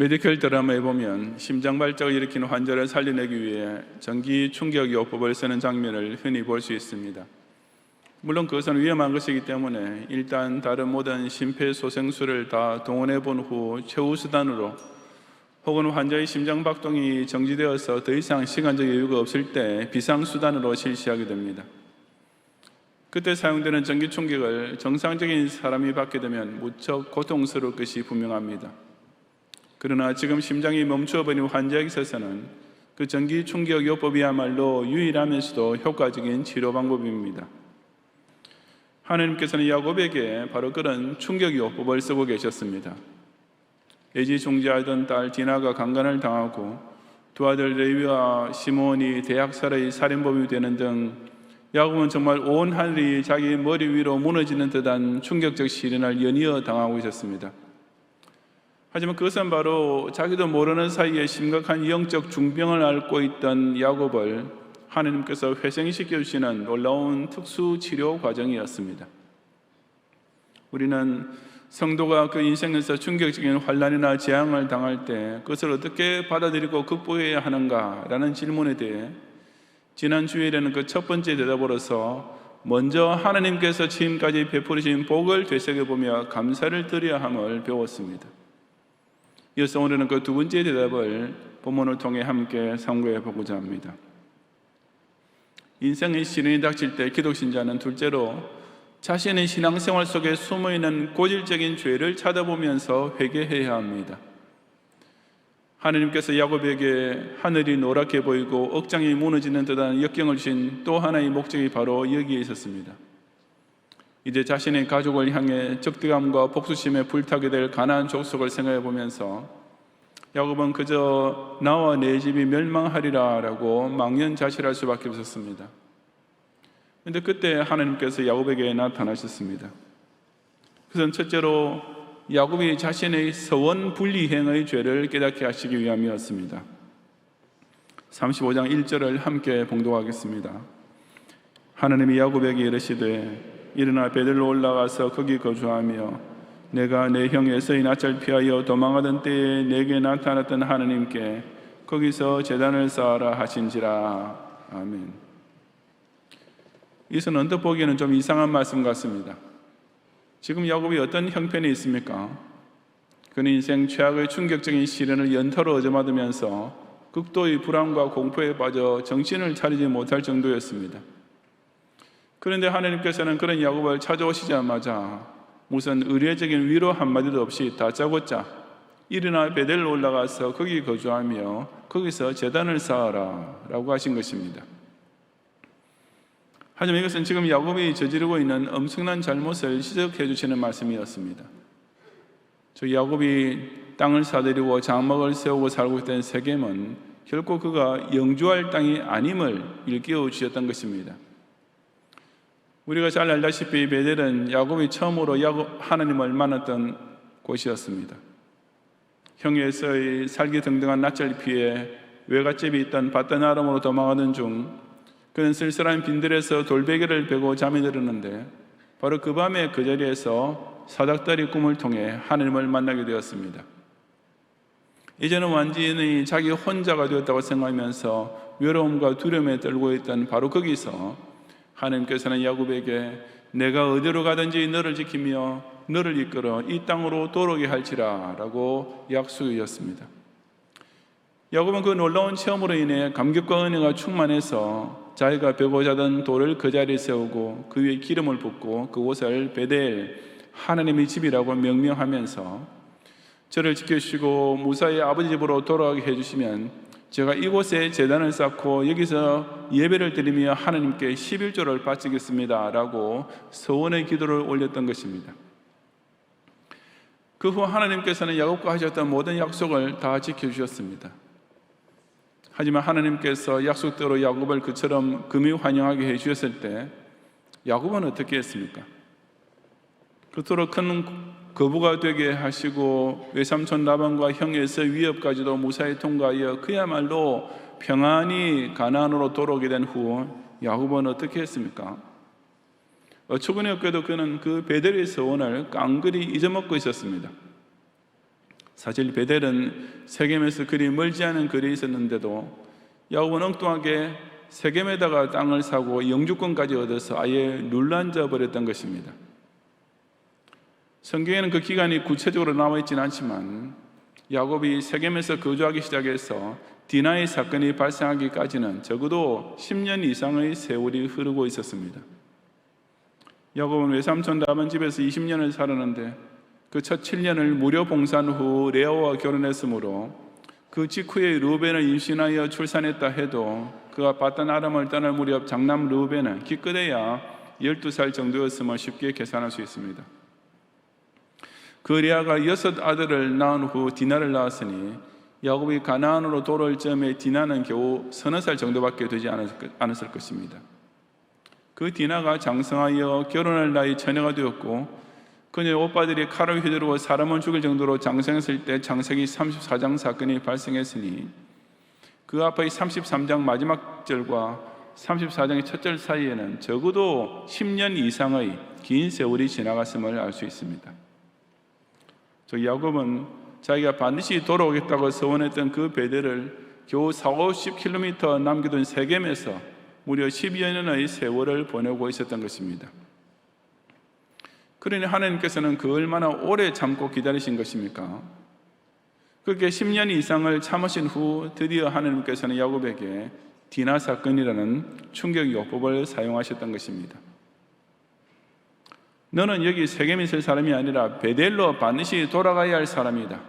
메디컬 드라마에 보면 심장 발작을 일으키는 환자를 살려내기 위해 전기 충격 요법을 쓰는 장면을 흔히 볼 수 있습니다. 물론 그것은 위험한 것이기 때문에 일단 다른 모든 심폐소생술을 다 동원해 본 후 최후 수단으로 혹은 환자의 심장 박동이 정지되어서 더 이상 시간적 여유가 없을 때 비상수단으로 실시하게 됩니다. 그때 사용되는 전기 충격을 정상적인 사람이 받게 되면 무척 고통스러울 것이 분명합니다. 그러나 지금 심장이 멈추어버린 환자에게 있어서는 그 전기 충격 요법이야말로 유일하면서도 효과적인 치료 방법입니다. 하나님께서는 야곱에게 바로 그런 충격 요법을 쓰고 계셨습니다. 애지중지하던 딸 디나가 강간을 당하고 두 아들 레위와 시몬이 대학살의 살인범이 되는 등 야곱은 정말 온 하늘이 자기 머리 위로 무너지는 듯한 충격적 시련을 연이어 당하고 있었습니다. 하지만 그것은 바로 자기도 모르는 사이에 심각한 영적 중병을 앓고 있던 야곱을 하나님께서 회생시켜 주시는 놀라운 특수 치료 과정이었습니다. 우리는 성도가 그 인생에서 충격적인 환난이나 재앙을 당할 때 그것을 어떻게 받아들이고 극복해야 하는가라는 질문에 대해 지난 주일에는 그 첫 번째 대답으로서 먼저 하나님께서 지금까지 베풀으신 복을 되새겨보며 감사를 드려야 함을 배웠습니다. 이어서 오늘은 그 두 번째 대답을 본문을 통해 함께 상고해 보고자 합니다. 인생의 시련이 닥칠 때 기독신자는 둘째로 자신의 신앙생활 속에 숨어있는 고질적인 죄를 찾아보면서 회개해야 합니다. 하나님께서 야곱에게 하늘이 노랗게 보이고 억장이 무너지는 듯한 역경을 주신 또 하나의 목적이 바로 여기에 있었습니다. 이제 자신의 가족을 향해 적대감과 복수심에 불타게 될 가나안 족속을 생각해 보면서 야곱은 그저 나와 내 집이 멸망하리라 라고 망연자실할 수밖에 없었습니다. 그런데 그때 하나님께서 야곱에게 나타나셨습니다. 그것은 첫째로 야곱이 자신의 서원 분리행의 죄를 깨닫게 하시기 위함이었습니다. 35장 1절을 함께 봉독하겠습니다. 하나님이 야곱에게 이르시되 일어나 베들로 올라가서 거기 거주하며 내가 내 형 에서의 낯을 피하여 도망하던 때에 내게 나타났던 하나님께 거기서 제단을 쌓아라 하신지라. 아멘. 이것은 언뜻 보기에는 좀 이상한 말씀 같습니다. 지금 야곱이 어떤 형편이 있습니까? 그는 인생 최악의 충격적인 시련을 연타로 얻어맞으면서 극도의 불안과 공포에 빠져 정신을 차리지 못할 정도였습니다. 그런데 하나님께서는 그런 야곱을 찾아오시자마자 무슨 의례적인 위로 한마디도 없이 다짜고짜 일어나 베델로 올라가서 거기 거주하며 거기서 제단을 쌓아라 라고 하신 것입니다. 하지만 이것은 지금 야곱이 저지르고 있는 엄청난 잘못을 지적해 주시는 말씀이었습니다. 저 야곱이 땅을 사들이고 장막을 세우고 살고 있던 세겜은 결코 그가 영주할 땅이 아님을 일깨워 주셨던 것입니다. 우리가 잘 알다시피 베델은 야곱이 처음으로 하나님을 만났던 곳이었습니다. 형 에서의 살기 등등한 낯을 피해 외갓집이 있던 밧단 아람으로 도망하던 중 그는 쓸쓸한 빈들에서 돌베개를 베고 잠이 들었는데 바로 그 밤에 그 자리에서 사닥다리 꿈을 통해 하나님을 만나게 되었습니다. 이제는 완전히 자기 혼자가 되었다고 생각하면서 외로움과 두려움에 떨고 있던 바로 거기서 하나님께서는 야곱에게 내가 어디로 가든지 너를 지키며 너를 이끌어 이 땅으로 돌아오게 할지라 라고 약속이었습니다. 야곱은 그 놀라운 체험으로 인해 감격과 은혜가 충만해서 자기가 베고 자던 돌을 그 자리에 세우고 그 위에 기름을 붓고 그곳을 베델 하나님의 집이라고 명명하면서 저를 지켜주시고 무사히 아버지 집으로 돌아가게 해주시면 제가 이곳에 제단을 쌓고 여기서 예배를 드리며 하나님께 11조를 바치겠습니다 라고 서원의 기도를 올렸던 것입니다. 그 후 하나님께서는 야곱과 하셨던 모든 약속을 다 지켜주셨습니다. 하지만 하나님께서 약속대로 야곱을 그처럼 금이 환영하게 해주셨을 때 야곱은 어떻게 했습니까? 그토록 큰 거부가 되게 하시고 외삼촌 라반과 형 에서의 위협까지도 무사히 통과하여 그야말로 평안히 가나안으로 돌아오게 된 후 야곱은 어떻게 했습니까? 어처구니 없게도 그는 그 베델의 서원을 깡그리 잊어먹고 있었습니다. 사실 베델은 세겜에서 그리 멀지 않은 거리에 있었는데도 야곱은 엉뚱하게 세겜에다가 땅을 사고 영주권까지 얻어서 아예 눌러앉아 버렸던 것입니다. 성경에는 그 기간이 구체적으로 나와 있지는 않지만 야곱이 세겜에서 거주하기 시작해서 디나의 사건이 발생하기까지는 적어도 10년 이상의 세월이 흐르고 있었습니다. 야곱은 외삼촌 라반 집에서 20년을 살았는데 그 첫 7년을 무료 봉사한 후 레아와 결혼했으므로 그 직후에 르우벤을 임신하여 출산했다 해도 그가 바단 아람을 떠날 무렵 장남 르우벤은 기껏해야 12살 정도였음을 쉽게 계산할 수 있습니다. 그 레아가 6 아들을 낳은 후 디나를 낳았으니 야곱이 가나안으로 돌아올 즈음에 디나는 겨우 30살 정도밖에 되지 않았을 것입니다. 그 디나가 장성하여 결혼할 나이 처녀가 되었고 그녀의 오빠들이 칼을 휘두르고 사람을 죽일 정도로 장성했을 때 창세기 34장 사건이 발생했으니 그 앞의 33장 마지막 절과 34장의 첫 절 사이에는 적어도 10년 이상의 긴 세월이 지나갔음을 알 수 있습니다. 야곱은 자기가 반드시 돌아오겠다고 서원했던 그 베델을 겨우 40-50km 남겨둔 세겜에서 무려 12여 년의 세월을 보내고 있었던 것입니다. 그러니 하나님께서는 그 얼마나 오래 참고 기다리신 것입니까? 그렇게 10년 이상을 참으신 후 드디어 하나님께서는 야곱에게 디나 사건이라는 충격 요법을 사용하셨던 것입니다. 너는 여기 세겜에 있을 사람이 아니라 베델로 반드시 돌아가야 할 사람이다.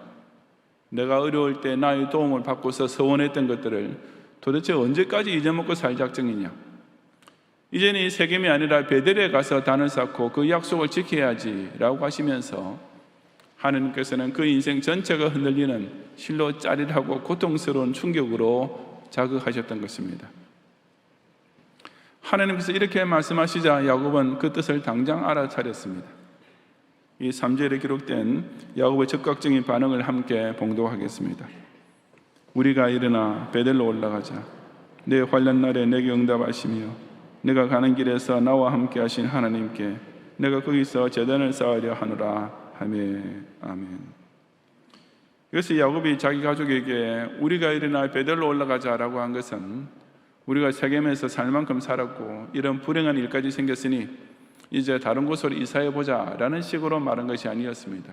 내가 어려울 때 나의 도움을 받고서 서원했던 것들을 도대체 언제까지 잊어먹고 살 작정이냐? 이제는 이 세겜이 아니라 베델에 가서 단을 쌓고 그 약속을 지켜야지 라고 하시면서 하나님께서는 그 인생 전체가 흔들리는 실로 짜릿하고 고통스러운 충격으로 자극하셨던 것입니다. 하나님께서 이렇게 말씀하시자 야곱은 그 뜻을 당장 알아차렸습니다. 이 3절에 기록된 야곱의 즉각적인 반응을 함께 봉독하겠습니다. 우리가 일어나 베델로 올라가자. 내 환난 날에 내게 응답하시며 내가 가는 길에서 나와 함께 하신 하나님께 내가 거기서 제단을 쌓으려 하노라 하며 아멘. 그래서 야곱이 자기 가족에게 우리가 일어나 베델로 올라가자라고 한 것은 우리가 세겜에서 살 만큼 살았고 이런 불행한 일까지 생겼으니 이제 다른 곳으로 이사해보자 라는 식으로 말한 것이 아니었습니다.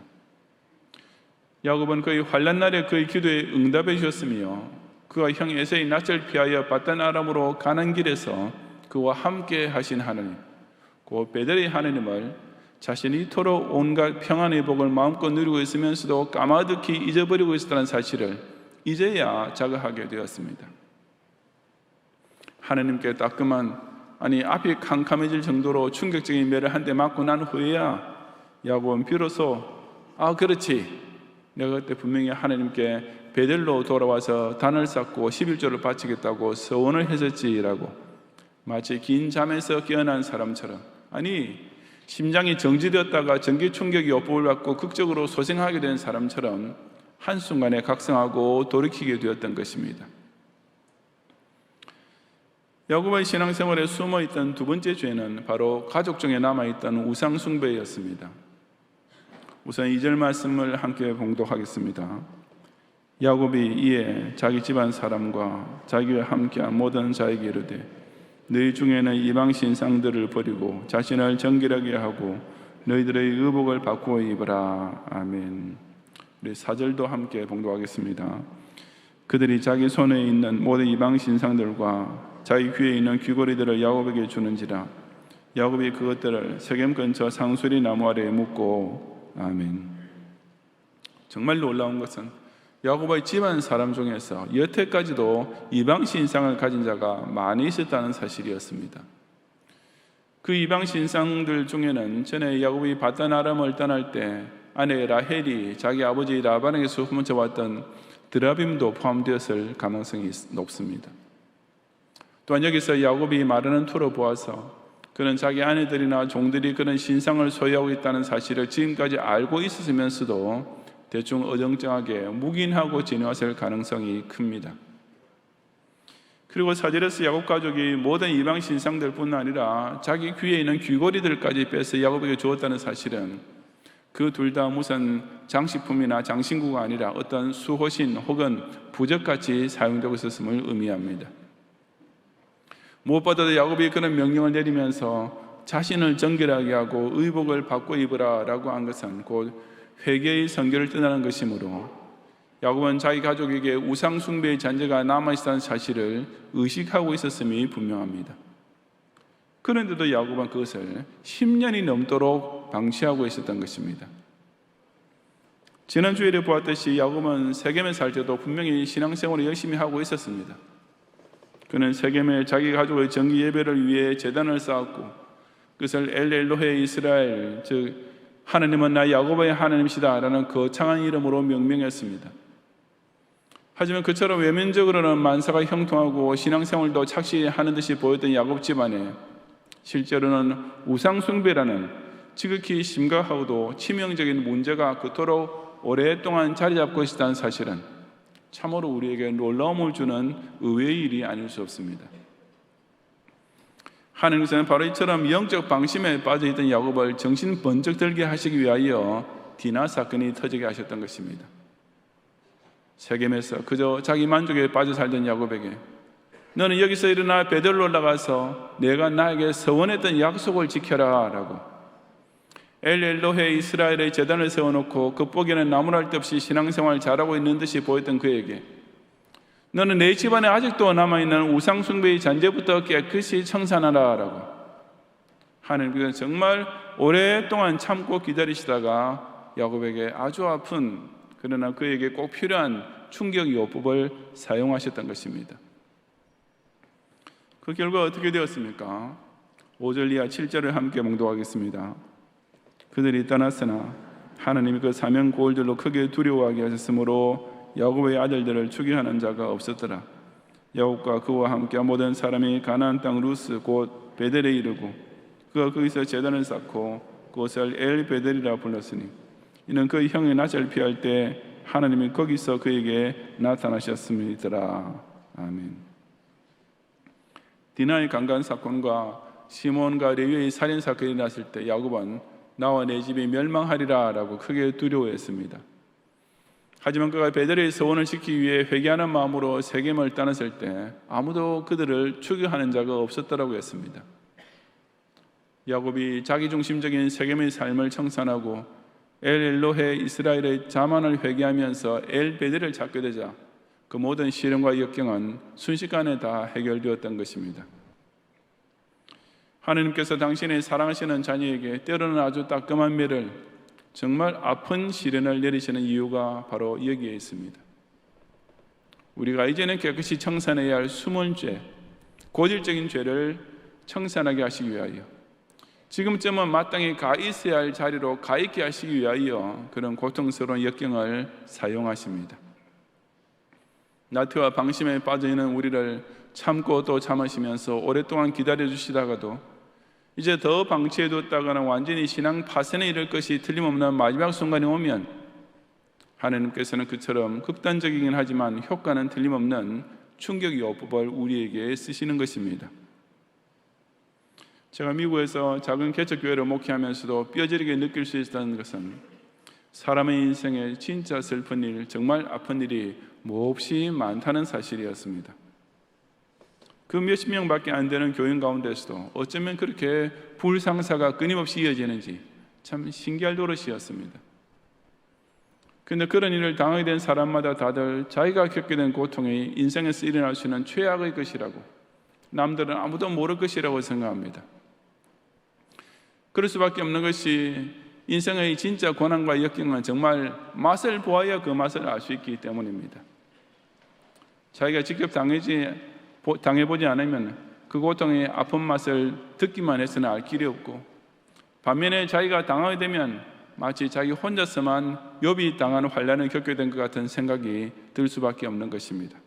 야곱은 그의 환난 날에 그의 기도에 응답해 주셨으며 그와 형 에서의 낯을 피하여 바단 아람으로 가는 길에서 그와 함께 하신 하나님, 그 베델의 하나님을 자신이 이토록 온갖 평안의 복을 마음껏 누리고 있으면서도 까마득히 잊어버리고 있었다는 사실을 이제야 자각하게 되었습니다. 하나님께 따끔한, 앞이 캄캄해질 정도로 충격적인 매를 한 대 맞고 난 후에야 야곱은 비로소 그렇지, 내가 그때 분명히 하나님께 베델로 돌아와서 단을 쌓고 11조를 바치겠다고 서원을 했었지라고 마치 긴 잠에서 깨어난 사람처럼, 심장이 정지되었다가 전기 충격 요법을 받고 극적으로 소생하게 된 사람처럼 한순간에 각성하고 돌이키게 되었던 것입니다. 야곱의 신앙생활에 숨어있던 두 번째 죄는 바로 가족 중에 남아있던 우상 숭배였습니다. 우선 2절 말씀을 함께 봉독하겠습니다. 야곱이 이에 자기 집안 사람과 자기와 함께한 모든 자에게 이르되 너희 중에는 이방 신상들을 버리고 자신을 정결하게 하고 너희들의 의복을 바꾸어 입으라. 아멘. 우리 4절도 함께 봉독하겠습니다. 그들이 자기 손에 있는 모든 이방 신상들과 자기 귀에 있는 귀고리들을 야곱에게 주는지라. 야곱이 그것들을 세겜 근처 상수리 나무 아래에 묻고. 아멘. 정말 놀라운 것은 야곱의 집안 사람 중에서 여태까지도 이방 신상을 가진 자가 많이 있었다는 사실이었습니다. 그 이방 신상들 중에는 전에 야곱이 바단 아람을 떠날 때 아내 라헬이 자기 아버지 라반에게서 훔쳐왔던 드라빔도 포함되었을 가능성이 높습니다. 또한 여기서 야곱이 말하는 투로 보아서 그는 자기 아내들이나 종들이 그런 신상을 소유하고 있다는 사실을 지금까지 알고 있었으면서도 대충 어정쩡하게 묵인하고 지내왔을 가능성이 큽니다. 그리고 4절에서 야곱 가족이 모든 이방 신상들뿐 아니라 자기 귀에 있는 귀고리들까지 빼서 야곱에게 주었다는 사실은 그 둘 다 무슨 장식품이나 장신구가 아니라 어떤 수호신 혹은 부적같이 사용되고 있었음을 의미합니다. 무엇보다도 야곱이 그런 명령을 내리면서 자신을 정결하게 하고 의복을 바꿔 입으라 라고 한 것은 곧 회개의 선결을 뜻하는 것이므로 야곱은 자기 가족에게 우상 숭배의 잔재가 남아있다는 사실을 의식하고 있었음이 분명합니다. 그런데도 야곱은 그것을 10년이 넘도록 방치하고 있었던 것입니다. 지난 주일에 보았듯이 야곱은 세겜에 살 때도 분명히 신앙생활을 열심히 하고 있었습니다. 그는 세겜에 자기 가족의 정기 예배를 위해 제단을 쌓았고 그것을 엘로헤 이스라엘, 즉 하나님은 나 야곱의 하나님이시다 라는 거창한 이름으로 명명했습니다. 하지만 그처럼 외면적으로는 만사가 형통하고 신앙생활도 착실하는 듯이 보였던 야곱 집안에 실제로는 우상숭배라는 지극히 심각하고도 치명적인 문제가 그토록 오랫동안 자리 잡고 있었다는 사실은 참으로 우리에게 놀라움을 주는 의외의 일이 아닐 수 없습니다. 하나님께서는 바로 이처럼 영적 방심에 빠져있던 야곱을 정신 번쩍 들게 하시기 위하여 디나 사건이 터지게 하셨던 것입니다. 세겜에서 그저 자기 만족에 빠져 살던 야곱에게 너는 여기서 일어나 베델로 올라가서 내가 나에게 서원했던 약속을 지켜라 라고 엘로헤 이스라엘의 제단을 세워놓고 겉보기에는 나무랄 데 없이 신앙생활을 잘하고 있는 듯이 보였던 그에게 너는 내 집안에 아직도 남아있는 우상숭배의 잔재부터 깨끗이 청산하라 라고 하나님께서는 정말 오랫동안 참고 기다리시다가 야곱에게 아주 아픈 그러나 그에게 꼭 필요한 충격 요법을 사용하셨던 것입니다. 그 결과 어떻게 되었습니까? 5절 이하 7절을 함께 봉독하겠습니다. 그들이 떠났으나 하나님이 그 사명 고을들로 크게 두려워하게 하셨으므로 야곱의 아들들을 추기하는 자가 없었더라. 야곱과 그와 함께 모든 사람이 가나안 땅 루스 곧 베델에 이르고 그가 거기서 제단을 쌓고 그것을 엘 베델이라 불렀으니 이는 그 형의 낯을 피할 때 하나님이 거기서 그에게 나타나셨음이더라. 아멘. 디나의 강간 사건과 시몬과 레위의 살인 사건이 났을 때 야곱은 나와 내 집이 멸망하리라 라고 크게 두려워했습니다. 하지만 그가 베델의 서원을 지키기 위해 회개하는 마음으로 세겜을 떠났을 때 아무도 그들을 추격하는 자가 없었다라고 했습니다. 야곱이 자기중심적인 세겜의 삶을 청산하고 엘로헤 이스라엘의 자만을 회개하면서 엘 베델을 찾게 되자 그 모든 시련과 역경은 순식간에 다 해결되었던 것입니다. 하나님께서 당신의 사랑하시는 자녀에게 때로는 아주 따끔한 매를 정말 아픈 시련을 내리시는 이유가 바로 여기에 있습니다. 우리가 이제는 깨끗이 청산해야 할 숨은 죄, 고질적인 죄를 청산하게 하시기 위하여 지금쯤은 마땅히 가 있어야 할 자리로 가 있게 하시기 위하여 그런 고통스러운 역경을 사용하십니다. 나태와 방심에 빠져있는 우리를 참고 또 참으시면서 오랫동안 기다려주시다가도 이제 더 방치해뒀다가는 완전히 신앙 파산에 이를 것이 틀림없는 마지막 순간이 오면 하나님께서는 그처럼 극단적이긴 하지만 효과는 틀림없는 충격 요법을 우리에게 쓰시는 것입니다. 제가 미국에서 작은 개척교회를 목회하면서도 뼈저리게 느낄 수 있었던 것은 사람의 인생에 진짜 슬픈 일, 정말 아픈 일이 몹시 많다는 사실이었습니다. 그 몇십 명밖에 안 되는 교인 가운데서도 어쩌면 그렇게 불상사가 끊임없이 이어지는지 참 신기할 노릇이었습니다. 그런데 그런 일을 당하게 된 사람마다 다들 자기가 겪게 된 고통이 인생에서 일어날 수 있는 최악의 것이라고, 남들은 아무도 모를 것이라고 생각합니다. 그럴 수밖에 없는 것이 인생의 진짜 고난과 역경은 정말 맛을 보아야 그 맛을 알 수 있기 때문입니다. 자기가 직접 당해보지 않으면 그 고통의 아픈 맛을 듣기만 해서는 알 길이 없고, 반면에 자기가 당하게 되면 마치 자기 혼자서만 욥이 당하는 환난을 겪게 된 것 같은 생각이 들 수밖에 없는 것입니다.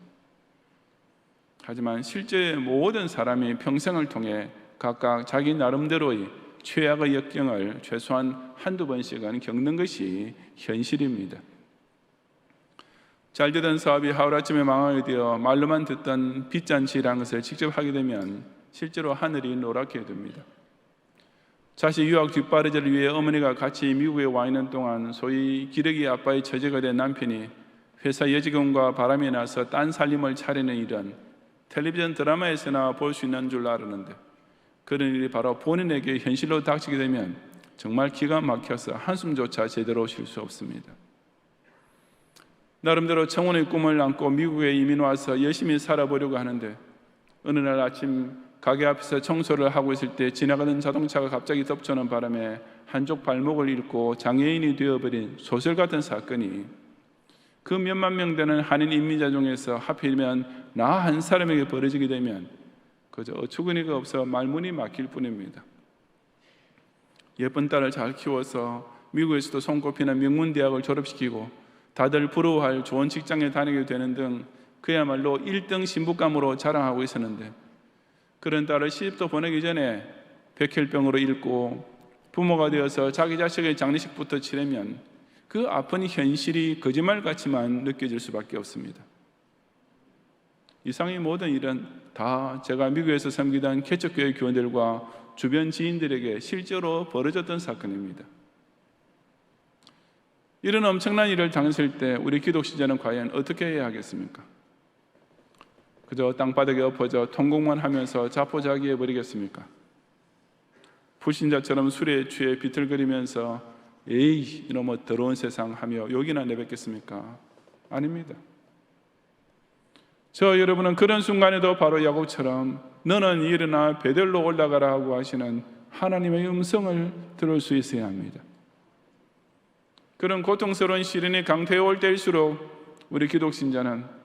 하지만 실제 모든 사람이 평생을 통해 각각 자기 나름대로의 최악의 역경을 최소한 한두 번씩은 겪는 것이 현실입니다. 잘 되던 사업이 하루아침에 망하게 되어 말로만 듣던 빚잔치라는 것을 직접 하게 되면 실제로 하늘이 노랗게 됩니다. 자식 유학 뒷바라지를 위해 어머니가 같이 미국에 와 있는 동안 소위 기러기 아빠의 처제가 된 남편이 회사 여직원과 바람이 나서 딴 살림을 차리는 일은 텔레비전 드라마에서나 볼 수 있는 줄 알았는데, 그런 일이 바로 본인에게 현실로 닥치게 되면 정말 기가 막혀서 한숨조차 제대로 쉴 수 없습니다. 나름대로 청혼의 꿈을 안고 미국에 이민 와서 열심히 살아보려고 하는데, 어느 날 아침 가게 앞에서 청소를 하고 있을 때 지나가는 자동차가 갑자기 덮쳐오는 바람에 한쪽 발목을 잃고 장애인이 되어버린 소설 같은 사건이 그 몇만 명 되는 한인 인민자 중에서 하필이면 나 한 사람에게 벌어지게 되면 그저 어처구니가 없어 말문이 막힐 뿐입니다. 예쁜 딸을 잘 키워서 미국에서도 손꼽히는 명문대학을 졸업시키고 다들 부러워할 좋은 직장에 다니게 되는 등 그야말로 1등 신부감으로 자랑하고 있었는데, 그런 딸을 시집도 보내기 전에 백혈병으로 잃고 부모가 되어서 자기 자식의 장례식부터 치르면 그 아픈 현실이 거짓말 같지만 느껴질 수밖에 없습니다. 이상의 모든 일은 다 제가 미국에서 섬기던 개척교회 교원들과 주변 지인들에게 실제로 벌어졌던 사건입니다. 이런 엄청난 일을 당했을 때 우리 기독신자는 과연 어떻게 해야 하겠습니까? 그저 땅바닥에 엎어져 통곡만 하면서 자포자기해버리겠습니까? 불신자처럼 술에 취해 비틀거리면서 에이 이놈의 더러운 세상 하며 욕이나 내뱉겠습니까? 아닙니다. 저 여러분은 그런 순간에도 바로 야곱처럼 너는 일어나 베델로 올라가라 하고 하시는 하나님의 음성을 들을 수 있어야 합니다. 그런 고통스러운 시련이 강태해올 때일수록 우리 기독신자는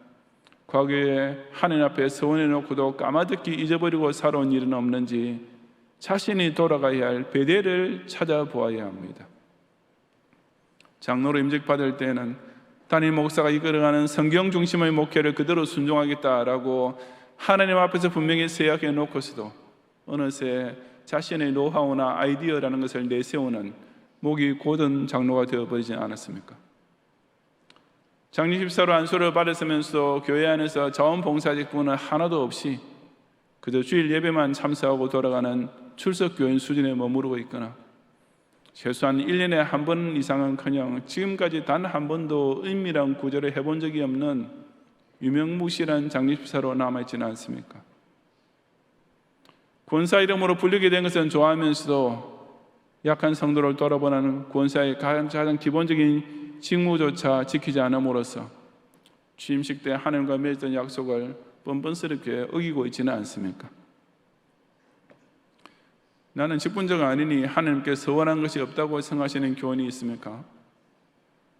과거에 하나님 앞에 서원해놓고도 까마득히 잊어버리고 살아온 일은 없는지 자신이 돌아가야 할 베델을 찾아보아야 합니다. 장로로 임직받을 때는 담임 목사가 이끌어가는 성경 중심의 목회를 그대로 순종하겠다라고 하나님 앞에서 분명히 세약해 놓고서도 어느새 자신의 노하우나 아이디어라는 것을 내세우는 목이 곧은 장로가 되어버리지 않았습니까? 장례식사로 안수를 받았으면서 교회 안에서 자원봉사직분은 하나도 없이 그저 주일 예배만 참석하고 돌아가는 출석교인 수준에 머무르고 있거나 최소한 1년에 한 번 이상은커녕 지금까지 단 한 번도 은밀한 구제를 해본 적이 없는 유명무실한 장례식사로 남아있지는 않습니까? 권사 이름으로 불리게 된 것은 좋아하면서도 약한 성도를 돌아보는 권사의 가장 기본적인 직무조차 지키지 않음으로써 취임식 때 하나님과 맺었던 약속을 뻔뻔스럽게 어기고 있지는 않습니까? 나는 직분자가 아니니 하나님께 서원한 것이 없다고 생각하시는 교원이 있습니까?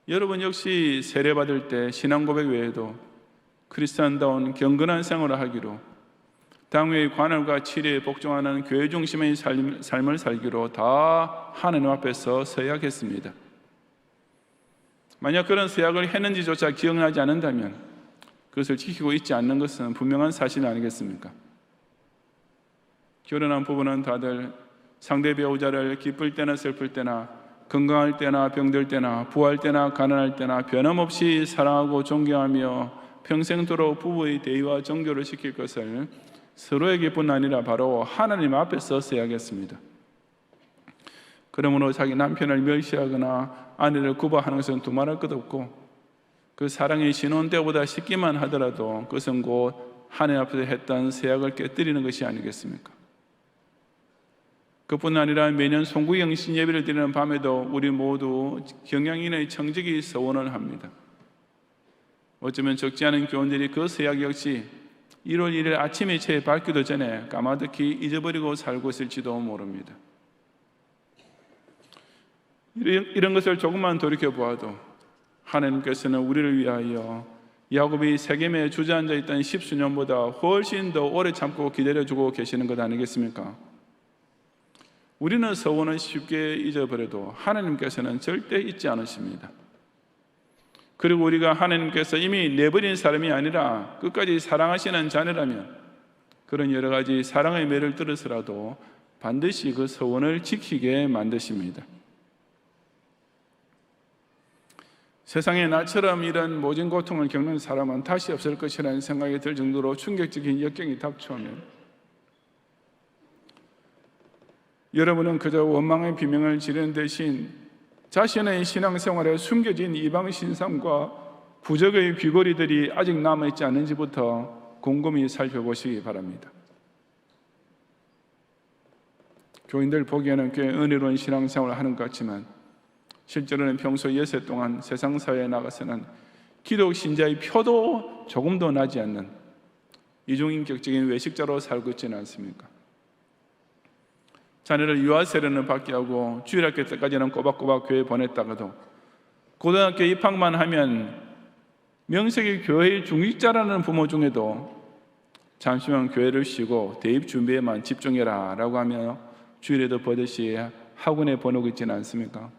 여러분 역시 세례받을 때 신앙 고백 외에도 크리스찬다운 경건한 생활을 하기로, 당회의 관할과 치리에 복종하는 교회 중심의 삶을 살기로 다 하나님 앞에서 서약했습니다. 만약 그런 서약을 했는지조차 기억나지 않는다면 그것을 지키고 있지 않는 것은 분명한 사실 아니겠습니까? 결혼한 부부는 다들 상대 배우자를 기쁠 때나 슬플 때나 건강할 때나 병들 때나 부할 때나 가난할 때나 변함없이 사랑하고 존경하며 평생도록 부부의 대의와 정교를 지킬 것을 서로에게뿐 아니라 바로 하나님 앞에서 서약했습니다. 그러므로 자기 남편을 멸시하거나 아내를 구박하는 것은 두말할 것 없고, 그 사랑의 신혼 때보다 쉽기만 하더라도 그것은 곧 하나님 앞에서 했던 서약을 깨뜨리는 것이 아니겠습니까? 그뿐 아니라 매년 송구영신 예배를 드리는 밤에도 우리 모두 경양인의 청직이 서원을 합니다. 어쩌면 적지 않은 교원들이 그 서약 역시 1월 1일 아침에 채 밝기도 전에 까마득히 잊어버리고 살고 있을지도 모릅니다. 이런 것을 조금만 돌이켜보아도 하나님께서는 우리를 위하여 야곱이 세겜에 주저앉아 있던 10수년보다 훨씬 더 오래 참고 기다려주고 계시는 것 아니겠습니까? 우리는 서원은 쉽게 잊어버려도 하나님께서는 절대 잊지 않으십니다. 그리고 우리가 하나님께서 이미 내버린 사람이 아니라 끝까지 사랑하시는 자녀라면 그런 여러 가지 사랑의 매를 들어서라도 반드시 그 서원을 지키게 만드십니다. 세상에 나처럼 이런 모진 고통을 겪는 사람은 다시 없을 것이라는 생각이 들 정도로 충격적인 역경이 닥쳐오면 여러분은 그저 원망의 비명을 지르는 대신 자신의 신앙생활에 숨겨진 이방 신상과 부적의 귀걸이들이 아직 남아있지 않은지부터 곰곰이 살펴보시기 바랍니다. 교인들 보기에는 꽤 은혜로운 신앙생활을 하는 것 같지만 실제로는 평소 예세 동안 세상 사회에 나가서는 기독 신자의 표도 조금도 나지 않는 이중인격적인 외식자로 살고 있지는 않습니까? 자녀를 유아 세례는 받게 하고 주일학교 때까지는 꼬박꼬박 교회에 보냈다가도 고등학교 입학만 하면 명색이 교회의 중직자라는 부모 중에도 잠시만 교회를 쉬고 대입 준비에만 집중해라 라고 하며 주일에도 버젓이 학원에 보내고 있지는 않습니까?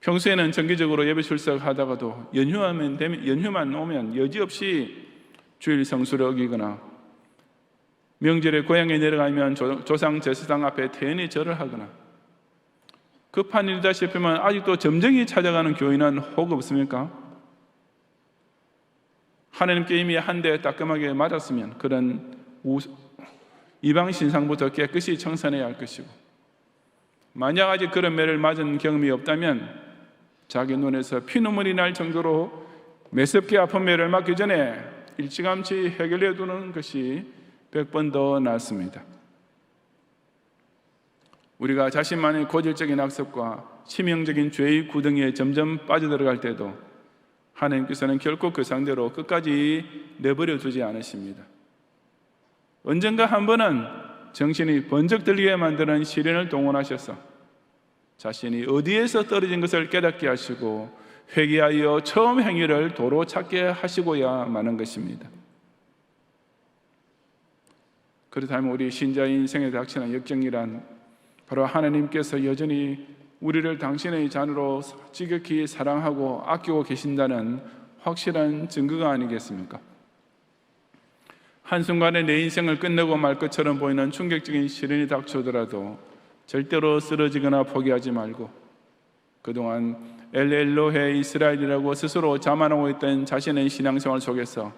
평소에는 정기적으로 예배 출석하다가도 연휴만 오면 여지없이 주일 성수를 어기거나 명절에 고향에 내려가면 조상 제사장 앞에 태연히 절을 하거나 급한 일이다 싶으면 아직도 점쟁이 찾아가는 교인은 혹 없습니까? 하나님께 이미 한 대 따끔하게 맞았으면 그런 이방 신상부터 깨끗이 청산해야 할 것이고, 만약 아직 그런 매를 맞은 경험이 없다면 자기 눈에서 피눈물이 날 정도로 매섭게 아픈 매를 맞기 전에 일찌감치 해결해 두는 것이 100번 더 낫습니다. 우리가 자신만의 고질적인 악습과 치명적인 죄의 구덩이에 점점 빠져들어갈 때도 하나님께서는 결코 그 상대로 끝까지 내버려 두지 않으십니다. 언젠가 한 번은 정신이 번쩍 들리게 만드는 시련을 동원하셔서 자신이 어디에서 떨어진 것을 깨닫게 하시고 회개하여 처음 행위를 도로 찾게 하시고야 마는 것입니다. 그렇다면 우리 신자의 인생에 닥치는 역경이란 바로 하나님께서 여전히 우리를 당신의 자녀로 지극히 사랑하고 아끼고 계신다는 확실한 증거가 아니겠습니까? 한순간에 내 인생을 끝내고 말 것처럼 보이는 충격적인 시련이 닥쳐오더라도 절대로 쓰러지거나 포기하지 말고 그동안 엘로헤 이스라엘이라고 스스로 자만하고 있던 자신의 신앙생활 속에서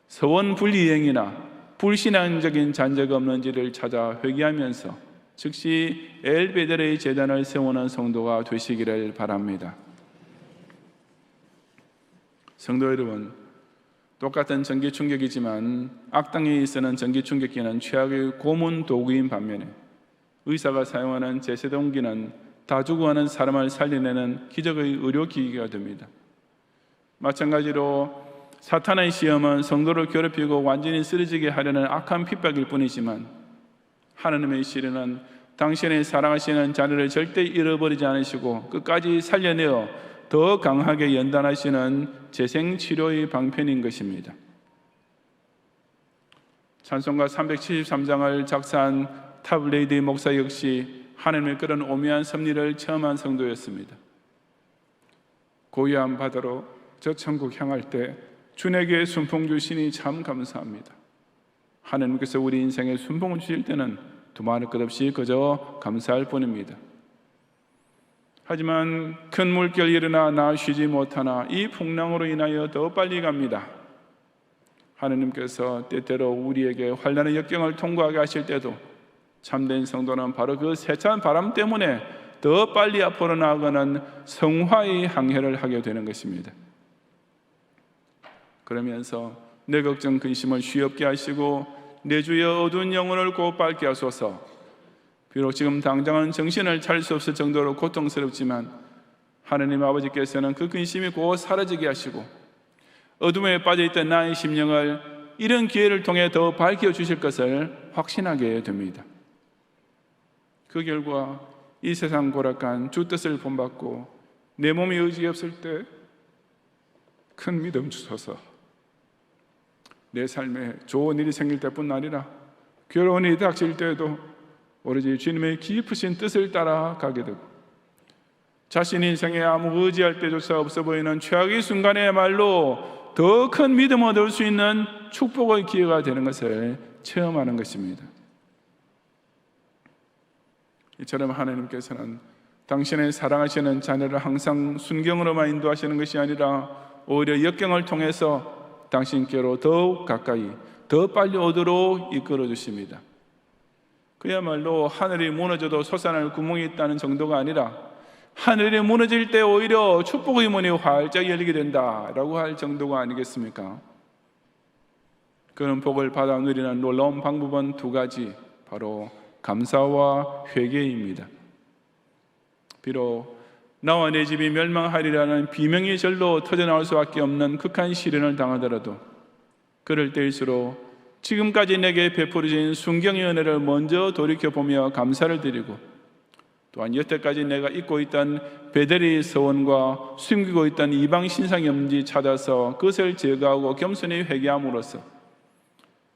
서원불이행이나 불신앙적인 잔재가 없는지를 찾아 회개하면서 즉시 엘베델의 제단을 세우는 성도가 되시기를 바랍니다. 성도 여러분, 똑같은 전기 충격이지만 악당에 있어는 전기 충격기는 최악의 고문 도구인 반면에 의사가 사용하는 제세동기는 다 죽어가는 사람을 살려내는 기적의 의료기기가 됩니다. 마찬가지로 사탄의 시험은 성도를 괴롭히고 완전히 쓰러지게 하려는 악한 핍박일 뿐이지만 하나님의 시련은 당신의 사랑하시는 자녀를 절대 잃어버리지 않으시고 끝까지 살려내어 더 강하게 연단하시는 재생치료의 방편인 것입니다. 찬송가 373장을 작사한 탑레이드 목사 역시 하나님의 그런 오묘한 섭리를 체험한 성도였습니다. 고요한 바다로 저 천국 향할 때 주에게 순풍 주시니 참 감사합니다. 하나님께서 우리 인생에 순풍을 주실 때는 두말할 것 없이 그저 감사할 뿐입니다. 하지만 큰 물결이 일어나 나 쉬지 못하나 이 풍랑으로 인하여 더 빨리 갑니다. 하나님께서 때때로 우리에게 환난의 역경을 통과하게 하실 때도 참된 성도는 바로 그 세찬 바람 때문에 더 빨리 앞으로 나아가는 성화의 항해를 하게 되는 것입니다. 그러면서 내 걱정 근심을 쉬없게 하시고 내 주여 어두운 영혼을 곧 밝게 하소서. 비록 지금 당장은 정신을 차릴 수 없을 정도로 고통스럽지만 하나님 아버지께서는 그 근심이 곧 사라지게 하시고 어둠에 빠져있던 나의 심령을 이런 기회를 통해 더 밝혀주실 것을 확신하게 됩니다. 그 결과 이 세상 고락한 주 뜻을 본받고 내 몸이 의지 없을 때 큰 믿음 주소서. 내 삶에 좋은 일이 생길 때뿐 아니라 괴로운 일이 닥칠 때에도 오로지 주님의 깊으신 뜻을 따라 가게 되고 자신 인생에 아무 의지할 때조차 없어 보이는 최악의 순간에야말로 더 큰 믿음을 얻을 수 있는 축복의 기회가 되는 것을 체험하는 것입니다. 이처럼 하나님께서는 당신의 사랑하시는 자녀를 항상 순경으로만 인도하시는 것이 아니라 오히려 역경을 통해서 당신께로 더욱 가까이 더 빨리 오도록 이끌어 주십니다. 그야말로 하늘이 무너져도 솟아날 구멍이 있다는 정도가 아니라 하늘이 무너질 때 오히려 축복의 문이 활짝 열리게 된다라고 할 정도가 아니겠습니까? 그런 복을 받아 누리는 놀라운 방법은 두 가지, 바로 감사와 회개입니다. 비록 나와 내 집이 멸망하리라는 비명이 절로 터져나올 수밖에 없는 극한 시련을 당하더라도 그럴 때일수록 지금까지 내게 베풀어진 순경의 은혜를 먼저 돌이켜보며 감사를 드리고, 또한 여태까지 내가 잊고 있던 베델의 서원과 숨기고 있던 이방 신상이 없는지 찾아서 그것을 제거하고 겸손히 회개함으로써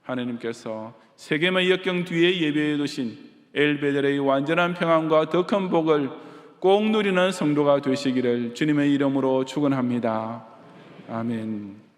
하나님께서 세겜의 역경 뒤에 예배해 두신 엘베델의 완전한 평안과 더 큰 복을 꼭 누리는 성도가 되시기를 주님의 이름으로 축원합니다. 아멘.